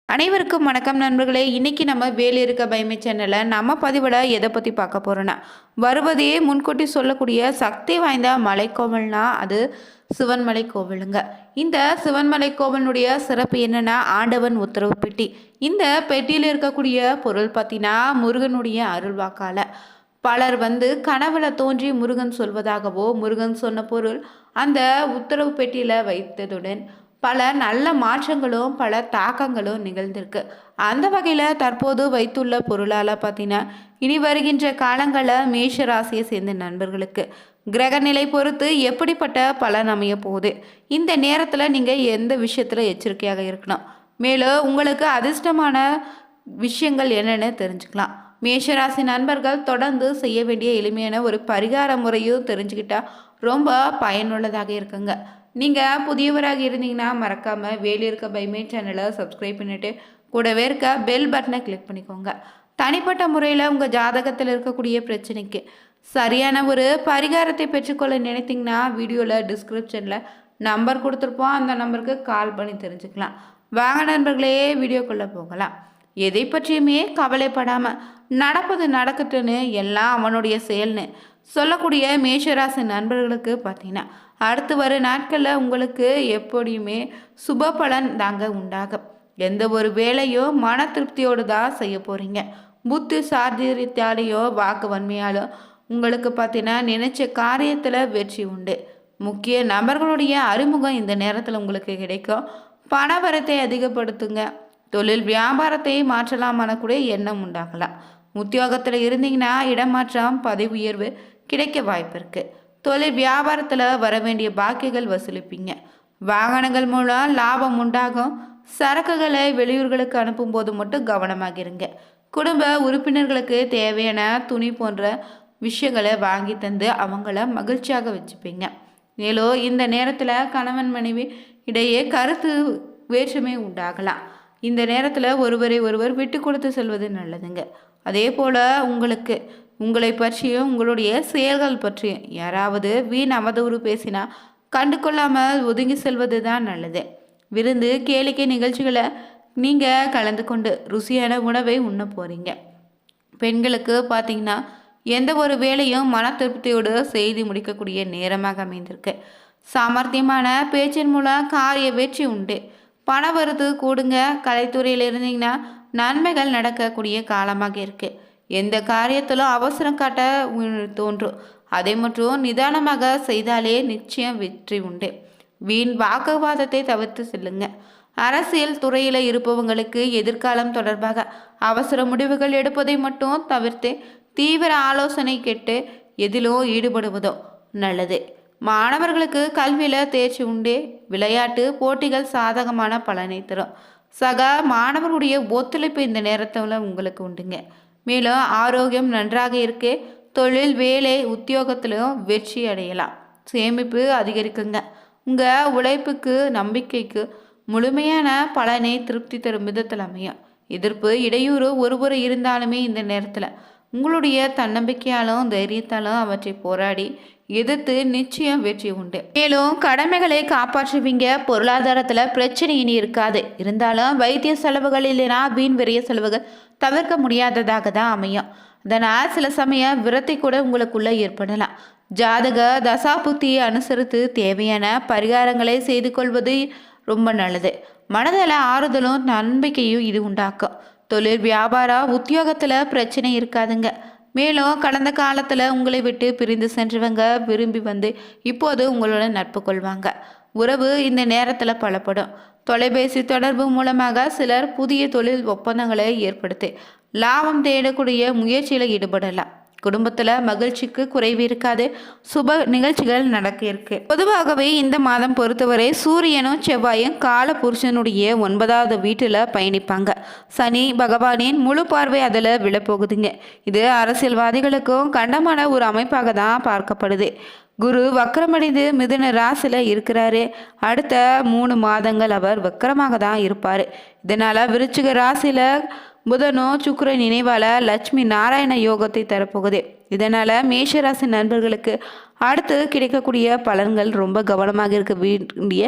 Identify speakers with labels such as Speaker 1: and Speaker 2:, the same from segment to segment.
Speaker 1: அனைவருக்கும் வணக்கம் நண்பர்களே. இன்னைக்கு நம்ம வேலி இருக்க பயமே சேனலில் நம்ம பதிவிட எதை பற்றி பார்க்க போகிறோன்னா, வருவதையே முன்கூட்டி சொல்லக்கூடிய சக்தி வாய்ந்த மலைக்கோவில்னா அது சிவன்மலை கோவிலுங்க. இந்த சிவன்மலை கோவிலுடைய சிறப்பு என்னென்னா, ஆண்டவன் உத்தரவு பெட்டி. இந்த பெட்டியில் இருக்கக்கூடிய பொருள் பார்த்தீங்கன்னா முருகனுடைய அருள்வாக்கால பலர் கனவுல தோன்றி முருகன் சொல்வதாகவோ, முருகன் சொன்ன பொருள் அந்த உத்தரவு பெட்டியில் வைத்ததுடன் பல நல்ல மாற்றங்களும் பல தாக்கங்களும் நிகழ்ந்திருக்கு. அந்த வகையில் தற்போது வைத்துள்ள பொருளால் பார்த்தீங்கன்னா, இனி வருகின்ற காலங்களில் மேஷ ராசியை சேர்ந்த நண்பர்களுக்கு கிரகநிலை பொறுத்து எப்படிப்பட்ட பலன் அமைய போகுது, இந்த நேரத்தில் நீங்கள் எந்த விஷயத்தில் எச்சரிக்கையாக இருக்கணும், மேலும் உங்களுக்கு அதிர்ஷ்டமான விஷயங்கள் என்னென்னு தெரிஞ்சுக்கலாம். மேஷராசி நண்பர்கள் தொடர்ந்து செய்ய வேண்டிய எளிமையான ஒரு பரிகார முறையும் தெரிஞ்சுக்கிட்டா ரொம்ப பயனுள்ளதாக இருக்குங்க. நீங்கள் புதியவராக இருந்தீங்கன்னா மறக்காமல் வேலி இருக்க பைமே சேனலை சப்ஸ்கிரைப் பண்ணிவிட்டு கூடவே இருக்க பெல் பட்டனை கிளிக் பண்ணிக்கோங்க. தனிப்பட்ட முறையில் உங்கள் ஜாதகத்தில் இருக்கக்கூடிய பிரச்சனைக்கு சரியான ஒரு பரிகாரத்தை பெற்றுக்கொள்ள நினைத்தீங்கன்னா வீடியோவில் டிஸ்கிரிப்ஷனில் நம்பர் கொடுத்துருப்போம், அந்த நம்பருக்கு கால் பண்ணி தெரிஞ்சுக்கலாம். வாங்க நண்பர்களே, வீடியோக்குள்ளே போகலாம். எதை பற்றியுமே கவலைப்படாமல் நடப்பது நடக்கட்டுன்னு எல்லாம் அவனுடைய செயல்னு சொல்லக்கூடிய மேஷராசி நண்பர்களுக்கு பார்த்தீங்கன்னா அடுத்து வர நாட்களில் உங்களுக்கு எப்படியுமே சுப பலன் தாங்க உண்டாகும். எந்த ஒரு வேலையோ மன திருப்தியோடு தான் செய்ய போகிறீங்க. புத்தி சாதுரியத்தாலேயோ வாக்கு வன்மையாலோ உங்களுக்கு பார்த்தீங்கன்னா நினைச்ச காரியத்தில் வெற்றி உண்டு. முக்கிய நபர்களுடைய அறிமுகம் இந்த நேரத்தில் உங்களுக்கு கிடைக்கும். பணவரத்தை அதிகப்படுத்துங்க. தொழில் வியாபாரத்தை மாற்றலாமான கூட எண்ணம் உண்டாகலாம். உத்தியோகத்தில் இருந்தீங்கன்னா இடமாற்றம் பதவி உயர்வு கிடைக்க வாய்ப்பு இருக்குது. தொழில் வியாபாரத்தில் வர வேண்டிய பாக்கிகள் வசூலிப்பீங்க. வாகனங்கள் மூலம் லாபம் உண்டாகும். சரக்குகளை வெளியூர்களுக்கு அனுப்பும்போது மட்டும் கவனமாக இருங்க. குடும்ப உறுப்பினர்களுக்கு தேவையான துணி போன்ற விஷயங்களை வாங்கி தந்து அவங்கள மகிழ்ச்சியாக வச்சுப்பீங்க. மேலும் இந்த நேரத்தில் கணவன் மனைவி இடையே கருத்து வேற்றுமை உண்டாகலாம். இந்த நேரத்தில் ஒருவரை ஒருவர் விட்டு கொடுத்து செல்வது நல்லதுங்க. அதே போல் உங்களை பற்றியும் உங்களுடைய செயல்கள் பற்றியும் யாராவது வீண் அவதூறு பேசினா கண்டு கொள்ளாமல் ஒதுங்கி செல்வது தான் நல்லது. விருந்து கேளிக்கை நிகழ்ச்சிகளை நீங்கள் கலந்து கொண்டு ருசியான உணவை உண்ண போகிறீங்க. பெண்களுக்கு பார்த்தீங்கன்னா எந்த ஒரு வேலையும் மன திருப்தியோடு செய்து முடிக்கக்கூடிய நேரமாக அமைந்திருக்கு. சாமர்த்தியமான பேச்சின் மூலம் காரிய வெற்றி உண்டு. பண வரத்து கூடுங்க. கலைத்துறையில் இருந்தீங்கன்னா நன்மைகள் நடக்கக்கூடிய காலமாக இருக்குது. எந்த காரியத்திலும் அவசரம் காட்ட தோன்றும். அதை மட்டும் நிதானமாக செய்தாலே நிச்சயம் வெற்றி உண்டு. வீண் வாக்குவாதத்தை தவிர்த்து செல்லுங்க. அரசியல் துறையில் இருப்பவங்களுக்கு எதிர்காலம் தொடர்பாக அவசர முடிவுகள் எடுப்பதை மட்டும் தவிர்த்து தீவிர ஆலோசனை கேட்டு எதிலும் ஈடுபடுவதோ நல்லது. மாணவர்களுக்கு கல்வியில் தேர்ச்சி உண்டு. விளையாட்டு போட்டிகள் சாதகமான பலனை தரும். சக மாணவர்களுடைய ஒத்துழைப்பு இந்த நேரத்தில் உங்களுக்கு உண்டுங்க. மேலும் ஆரோக்கியம் நன்றாக இருக்கு. தொழில் வேலை உத்தியோகத்திலும் வெற்றி அடையலாம். சேமிப்பு அதிகரிக்குங்க. உங்கள் உழைப்புக்கு நம்பிக்கைக்கு முழுமையான பலனை திருப்தி தரும் விதத்தில் அமையும். எதிர்ப்பு இடையூறு ஒருபுறம் இருந்தாலுமே இந்த நேரத்தில் உங்களுடைய தன்னம்பிக்கையாலும் தைரியத்தாலும் அவற்றை போராடி எதிர்த்து நிச்சயம் வெற்றி உண்டு. மேலும் கடமைகளை காப்பாற்றுவீங்க. பொருளாதாரத்தில் பிரச்சனை இனி இருக்காது. இருந்தாலும் வைத்திய செலவுகள் இல்லைனா வீண் விரைய செலவுகள் தவிர்க்க முடியாததாக தான் அமையும். அதனால் சில சமயம் விரத்தை கூட உங்களுக்குள்ள ஏற்படலாம். ஜாதக தசா புத்தியை அனுசரித்து தேவையான பரிகாரங்களை செய்து கொள்வது ரொம்ப நல்லது. மனதில் ஆறுதலும் நம்பிக்கையும் இது உண்டாக்கும். தொழில் வியாபாரம் உத்தியோகத்தில் பிரச்சனை இருக்காதுங்க. மேலும் கடந்த காலத்தில் உங்களை விட்டு பிரிந்து சென்றவங்க விரும்பி இப்போது உங்களோட நட்பு கொள்வாங்க. உறவு இந்த நேரத்தில் பலப்படும். தொலைபேசி தொடர்பு மூலமாக சிலர் புதிய தொழில் ஒப்பந்தங்களை ஏற்படுத்தி லாபம் தேடக்கூடிய முயற்சியில் ஈடுபடலாம். குடும்பத்தில் மகிழ்ச்சிக்கு குறைவு இருக்காது. சுப நிகழ்ச்சிகள் நடக்க இருக்கு. பொதுவாகவே இந்த மாதம் பொறுத்தவரை சூரியனும் செவ்வாயும் கால புருஷனுடைய 9வது வீட்டில் பயணிப்பாங்க. சனி பகவானின் முழு பார்வை அதில் விழப்போகுதுங்க. இது அரசியல்வாதிகளுக்கும் கண்டமான ஒரு அமைப்பாக தான் பார்க்கப்படுது. குரு வக்கரமடைந்து மிதுன ராசியில் இருக்கிறாரு. அடுத்த 3 மாதங்கள் அவர் வக்கரமாக தான் இருப்பார். இதனால் விருச்சிக ராசியில் புதனோ சுக்கிர நினைவால லட்சுமி நாராயண யோகத்தை தரப்போகுது. இதனால் மேஷராசி நண்பர்களுக்கு அடுத்து கிடைக்கக்கூடிய பலன்கள் ரொம்ப கவனமாக இருக்க வேண்டிய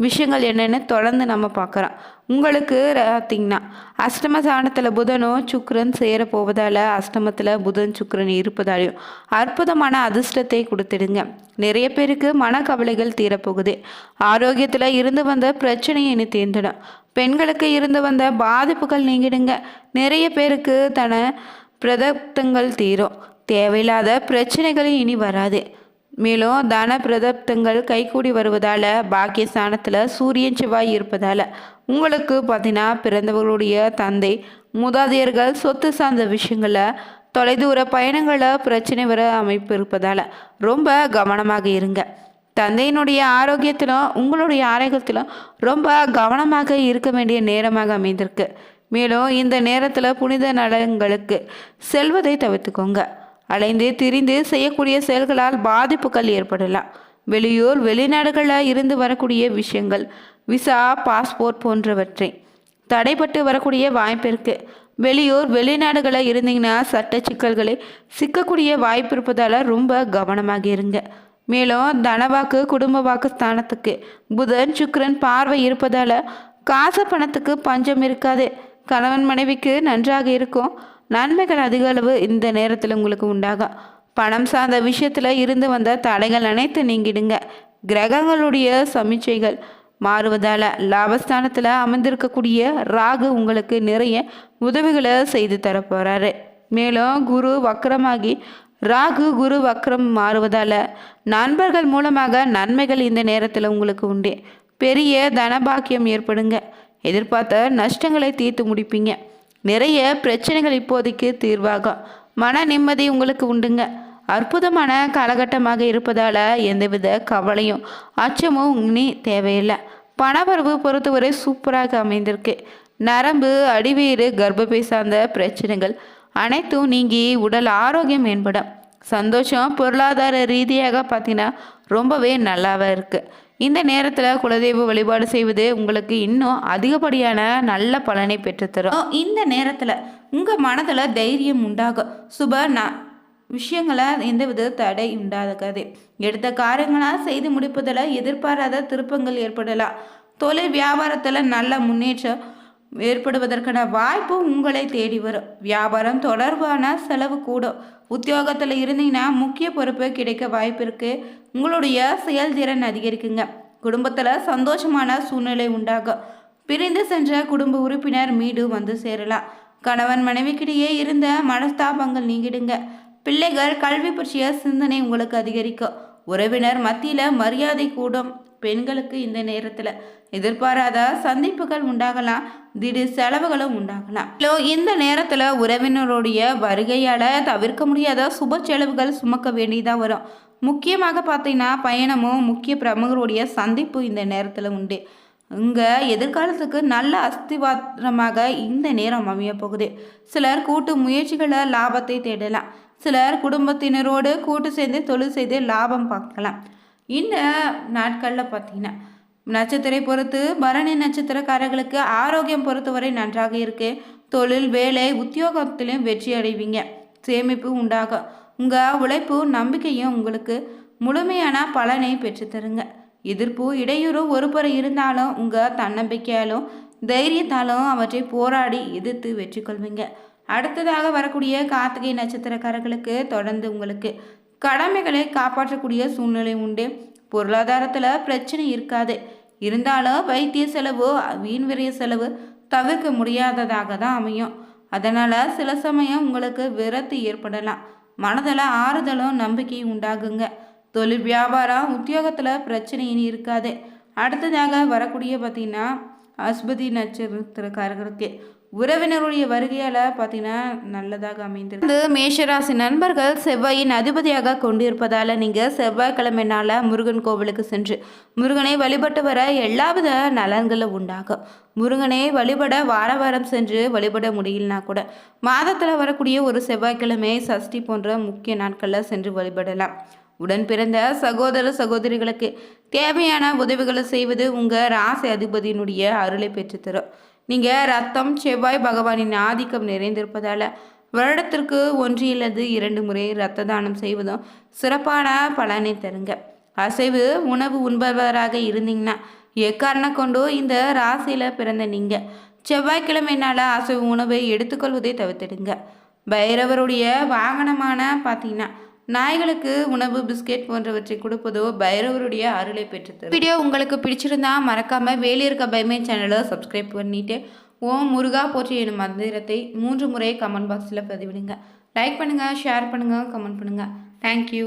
Speaker 1: விஷயங்கள் என்னென்னு தொடர்ந்து நம்ம பார்க்குறோம். உங்களுக்கு பார்த்திங்கன்னா அஷ்டம ஸ்தானத்தில் புதனும் சுக்கிரன் சேர போவதால் அஷ்டமத்தில் புதன் சுக்கிரன் இருப்பதாலையும் அற்புதமான அதிர்ஷ்டத்தை கொடுத்துடுங்க. நிறைய பேருக்கு மனக்கவலைகள் தீரப்போகுது. ஆரோக்கியத்தில் இருந்து வந்த பிரச்சனையை இனி தீர்ந்துடும். பெண்களுக்கு இருந்து வந்த பாதிப்புகள் நீங்கிடுங்க. நிறைய பேருக்கு தன பிரதப்தங்கள் தீரும். தேவையில்லாத பிரச்சனைகள் இனி வராது. மேலும் தன பிரதப்தங்கள் கைகூடி வருவதால் பாக்கியஸ்தானத்தில் சூரியன் செவ்வாய் இருப்பதால் உங்களுக்கு பார்த்தீங்கன்னா பிறந்தவர்களுடைய தந்தை மூதாதையர்கள் சொத்து சார்ந்த விஷயங்களில் தொலைதூர பயணங்களில் பிரச்சனை வர அமைப்பு இருப்பதால் ரொம்ப கவனமாக இருங்க. தந்தையினுடைய ஆரோக்கியத்திலும் உங்களுடைய ஆரோக்கியத்திலும் ரொம்ப கவனமாக இருக்க வேண்டிய நேரமாக அமைந்திருக்கு. மேலும் இந்த நேரத்தில் புனித நலன்களுக்கு செல்வதை தவிர்த்துக்கோங்க. அலைந்து திரிந்து செய்யக்கூடிய செயல்களால் பாதிப்புகள் ஏற்படலாம். வெளியூர் வெளிநாடுகளில் இருந்து வரக்கூடிய விஷயங்கள் விசா பாஸ்போர்ட் போன்றவற்றை தடைப்பட்டு வரக்கூடிய வாய்ப்பு இருக்குது. வெளியூர் வெளிநாடுகளில் இருந்தீங்கன்னா சட்ட சிக்கல்களை சிக்கக்கூடிய வாய்ப்பு இருப்பதால் ரொம்ப கவனமாக இருங்க. மேலும் தனவாக்கு குடும்ப வாக்கு ஸ்தானத்துக்கு புதன் சுக்கிரன் பார்வை இருப்பதால் காசு பணத்துக்கு பஞ்சம் இருக்காது. கணவன் மனைவிக்கு நன்றாக இருக்கும். நன்மைகள் அதிக அளவு இந்த நேரத்தில் உங்களுக்கு உண்டாகும். பணம் சார்ந்த விஷயத்தில் இருந்து வந்த தடைகள் அனைத்து நீங்கிடுங்க. கிரகங்களுடைய சமீட்சைகள் மாறுவதால் லாபஸ்தானத்தில் அமர்ந்திருக்கக்கூடிய ராகு உங்களுக்கு நிறைய உதவிகளை செய்து தரப்போகிறாரு. மேலும் குரு வக்கரமாகி ராகு குரு வக்கரம் மாறுவதால் நண்பர்கள் மூலமாக நன்மைகள் இந்த நேரத்தில் உங்களுக்கு உண்டு. பெரிய தனபாக்கியம் ஏற்படுங்க. எதிர்பார்த்த நஷ்டங்களை தீர்த்து முடிப்பீங்க. நிறைய பிரச்சனைகள் இப்போதைக்கு தீர்வாகும். மன நிம்மதி உங்களுக்கு உண்டுங்க. அற்புதமான காலகட்டமாக இருப்பதால் எந்தவித கவலையும் அச்சமும் இனி தேவையில்லை. பணவரவு பொறுத்தவரை சூப்பராக அமைந்திருக்கு. நரம்பு அடிவயிறு கர்ப்பப்பை சார்ந்த பிரச்சனைகள் அனைத்தும் நீங்கி உடல் ஆரோக்கியம் மேம்படும். சந்தோஷம் பொருளாதார ரீதியாக பார்த்தீங்கன்னா ரொம்பவே நல்லாவே இருக்குது. இந்த நேரத்தில் குலதெய்வ வழிபாடு செய்வது உங்களுக்கு இன்னும் அதிகப்படியான நல்ல பலனை பெற்றுத்தரும். இந்த நேரத்தில் உங்கள் மனதில் தைரியம் உண்டாகும். விஷயங்களை எந்தவித தடை உண்டாகாது. எடுத்த காரியங்களாக செய்து முடிப்பதில் எதிர்பாராத திருப்பங்கள் ஏற்படலாம். தொழில் வியாபாரத்தில் நல்ல முன்னேற்றம் ஏற்படுவதற்கான வாய்ப்பு உங்களை தேடி வரும். வியாபாரம் தொடர்பான செலவு கூடும். உத்தியோகத்தில் இருந்தீங்கன்னா முக்கிய பொறுப்பு கிடைக்க வாய்ப்பு இருக்குது. உங்களுடைய செயல்திறன் அதிகரிக்குங்க. குடும்பத்தில் சந்தோஷமான சூழ்நிலை உண்டாகும். பிரிந்து சென்ற குடும்ப உறுப்பினர் மீண்டும் வந்து சேரலாம். கணவன் மனைவிக்கிடையே இருந்த மனஸ்தாபங்கள் நீங்கிடுங்க. பிள்ளைகள் கல்வி பற்றிய சிந்தனை உங்களுக்கு அதிகரிக்கும். உறவினர் மத்தியில் மரியாதை கூடும். பெண்களுக்கு இந்த நேரத்தில் எதிர்பாராத சந்திப்புகள் உண்டாகலாம். திடீர் செலவுகளும் உண்டாகலாம். இந்த நேரத்தில் உறவினருடைய வருகையால் தவிர்க்க முடியாத சுப செலவுகள் சுமக்க வேண்டியதாக வரும். முக்கியமாக பார்த்தீங்கன்னா பயணமும் முக்கிய பிரமுகருடைய சந்திப்பு இந்த நேரத்தில் உண்டு. உங்கள் எதிர்காலத்துக்கு நல்ல அஸ்திவாரமாக இந்த நேரம் அமைய போகுது. சிலர் கூட்டு முயற்சிகளை லாபத்தை தேடலாம். சிலர் குடும்பத்தினரோடு கூட்டு சேர்ந்து தொழில் செய்து லாபம் பார்க்கலாம். இந்த நாட்களில் பார்த்தீங்கன்னா நட்சத்திரை பொறுத்து பரணி நட்சத்திரக்காரர்களுக்கு ஆரோக்கியம் பொறுத்தவரை நன்றாக இருக்கு. தொழில் வேலை உத்தியோகத்திலும் வெற்றி அடைவீங்க. சேமிப்பு உண்டாகும். உங்கள் உழைப்பு நம்பிக்கையும் உங்களுக்கு முழுமையான பலனை பெற்றுத்தருங்க. எதிர்ப்பு இடையூறு ஒருபுற இருந்தாலும் உங்கள் தன்னம்பிக்கையாலும் தைரியத்தாலும் அவற்றை போராடி எதிர்த்து வெற்றி கொள்வீங்க. அடுத்ததாக வரக்கூடிய கார்த்திகை நட்சத்திரக்காரர்களுக்கு தொடர்ந்து உங்களுக்கு கடமைகளை காப்பாற்றக்கூடிய சூழ்நிலை உண்டு. பொருளாதாரத்தில் பிரச்சனை இருக்காது. இருந்தாலும் வைத்திய செலவு வீண் விரைய செலவு தவிர்க்க முடியாததாக தான் அமையும். அதனால் சில சமயம் உங்களுக்கு விரக்தி ஏற்படலாம். மனதில் ஆறுதலும் நம்பிக்கையும் உண்டாகுங்க. தொழில் வியாபாரம் உத்தியோகத்தில் பிரச்சனை இனி இருக்காது. அடுத்ததாக வரக்கூடிய பார்த்தீங்கன்னா அஸ்பதி நட்சத்திரக்காரர்களுக்கு உறவினருடைய வருகையால் பார்த்தீங்கன்னா நல்லதாக அமைந்திருக்கு. மேஷராசி நண்பர்கள் செவ்வாயின் அதிபதியாக கொண்டிருப்பதால் நீங்கள் செவ்வாய்க்கிழமை நாளில் முருகன் கோவிலுக்கு சென்று முருகனை வழிபட்டு வர எல்லாவித நலன்களும் உண்டாகும். முருகனை வழிபட வாரம் சென்று வழிபட முடியலனா கூட மாதத்தில் வரக்கூடிய ஒரு செவ்வாய்க்கிழமை சஷ்டி போன்ற முக்கிய நாட்களில் சென்று வழிபடலாம். உடன் பிறந்த சகோதர சகோதரிகளுக்கு தேவையான உதவிகளை செய்வது உங்கள் ராசி அதிபதியினுடைய அருளை பெற்றுத்தரும். நீங்கள் ரத்தம் செவ்வாய் பகவானின் ஆதிக்கம் நிறைந்திருப்பதால் வருடத்திற்கு 1 அல்லது 2 முறை இரத்த தானம் செய்வதும் சிறப்பான பலனை தருங்க. அசைவு உணவு உண்பவராக இருந்தீங்கன்னா எக்காரணம் கொண்டோ இந்த ராசியில் பிறந்த நீங்கள் செவ்வாய்க்கிழமைனால அசைவு உணவை எடுத்துக்கொள்வதை தவிர்த்திடுங்க. பைரவருடைய வாகனமான பார்த்தீங்கன்னா நாய்களுக்கு உணவு பிஸ்கெட் போன்றவற்றை கொடுப்பதோ பைரவருடைய அருளை பெற்றுத்தரும். வீடியோ உங்களுக்கு பிடிச்சிருந்தா மறக்காமல் வேலி இருக்க பைமே சேனலை சப்ஸ்கிரைப் பண்ணிவிட்டு ஓம் முருகா போற்றி எனும் மந்திரத்தை 3 முறை கமெண்ட் பாக்ஸில் பதிவிடுங்க. லைக் பண்ணுங்கள், ஷேர் பண்ணுங்கள், கமெண்ட் பண்ணுங்கள். தேங்க்யூ.